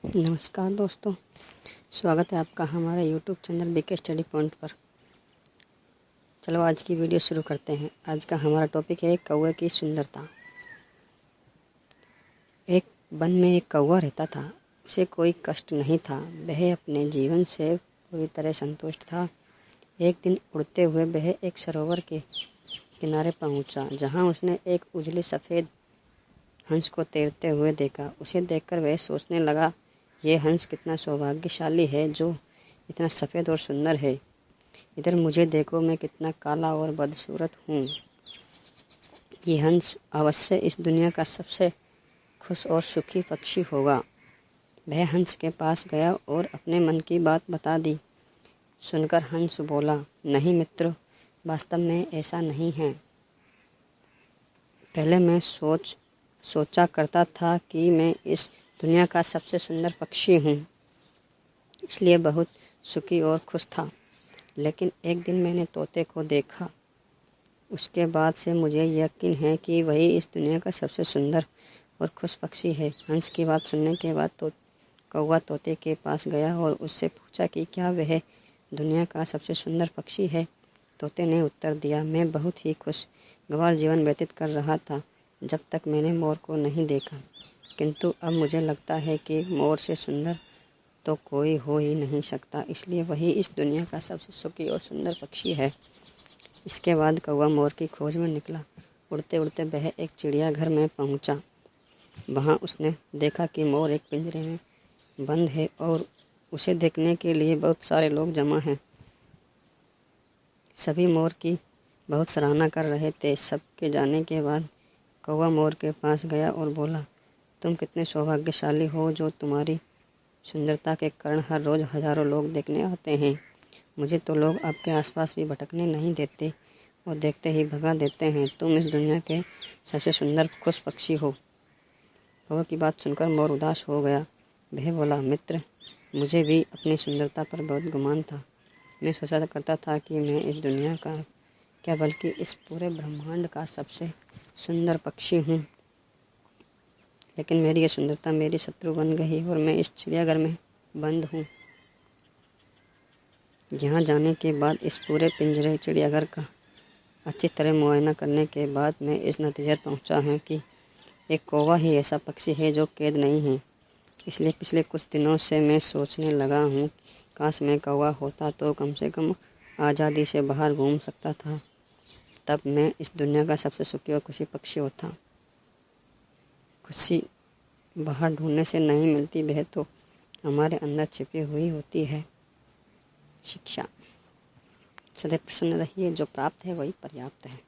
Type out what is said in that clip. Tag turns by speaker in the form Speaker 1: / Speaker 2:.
Speaker 1: नमस्कार दोस्तों, स्वागत है आपका हमारे YouTube channel BK study point पर। चलो आज की वीडियो शुरू करते हैं। आज का हमारा टॉपिक है कौवे की सुंदरता। एक वन में एक कौवा रहता था। उसे कोई कष्ट नहीं था। वह अपने जीवन से पूरी तरह संतुष्ट था। एक दिन उड़ते हुए वह एक सरोवर के किनारे पहुंचा, जहां उसने एक उजले सफ़ेद हंस को तैरते हुए देखा। उसे देखकर वह सोचने लगा, ये हंस कितना सौभाग्यशाली है जो इतना सफ़ेद और सुंदर है। इधर मुझे देखो, मैं कितना काला और बदसूरत हूँ। ये हंस अवश्य इस दुनिया का सबसे खुश और सुखी पक्षी होगा। वह हंस के पास गया और अपने मन की बात बता दी। सुनकर हंस बोला, नहीं मित्र, वास्तव में ऐसा नहीं है। पहले मैं सोचा करता था कि मैं इस दुनिया का सबसे सुंदर पक्षी हूँ, इसलिए बहुत सुखी और खुश था। लेकिन एक दिन मैंने तोते को देखा। उसके बाद से मुझे यकीन है कि वही इस दुनिया का सबसे सुंदर और खुश पक्षी है। हंस की बात सुनने के बाद तो कौवा तोते के पास गया और उससे पूछा कि क्या वह दुनिया का सबसे सुंदर पक्षी है। तोते ने उत्तर दिया, मैं बहुत ही खुशगवार जीवन व्यतीत कर रहा था जब तक मैंने मोर को नहीं देखा, किंतु अब मुझे लगता है कि मोर से सुंदर तो कोई हो ही नहीं सकता, इसलिए वही इस दुनिया का सबसे सुखी और सुंदर पक्षी है। इसके बाद कौवा मोर की खोज में निकला। उड़ते उड़ते वह एक चिड़ियाघर में पहुंचा। वहां उसने देखा कि मोर एक पिंजरे में बंद है और उसे देखने के लिए बहुत सारे लोग जमा हैं। सभी मोर की बहुत सराहना कर रहे थे। सबके जाने के बाद कौवा मोर के पास गया और बोला, तुम कितने सौभाग्यशाली हो जो तुम्हारी सुंदरता के कारण हर रोज़ हजारों लोग देखने आते हैं। मुझे तो लोग आपके आसपास भी भटकने नहीं देते और देखते ही भगा देते हैं। तुम इस दुनिया के सबसे सुंदर खुश पक्षी हो। कौवा की बात सुनकर मोर उदास हो गया। वह बोला, मित्र, मुझे भी अपनी सुंदरता पर बहुत गुमान था। मैं सोचा करता था कि मैं इस दुनिया का क्या बल्कि इस पूरे ब्रह्मांड का सबसे सुंदर पक्षी हूँ। लेकिन मेरी ये सुंदरता मेरी शत्रु बन गई और मैं इस चिड़ियाघर में बंद हूँ। यहाँ जाने के बाद इस पूरे पिंजरे चिड़ियाघर का अच्छी तरह मुआयना करने के बाद मैं इस नतीजे पर पहुँचा हूँ कि एक कौवा ही ऐसा पक्षी है जो कैद नहीं है। इसलिए पिछले कुछ दिनों से मैं सोचने लगा हूँ, काश मैं कौवा होता तो कम से कम आज़ादी से बाहर घूम सकता था। तब मैं इस दुनिया का सबसे सुखी और खुशी पक्षी होता। खुशी बाहर ढूंढने से नहीं मिलती, वह तो हमारे अंदर छिपी हुई होती है। शिक्षा। सदैव प्रसन्न रहिए, जो प्राप्त है वही पर्याप्त है।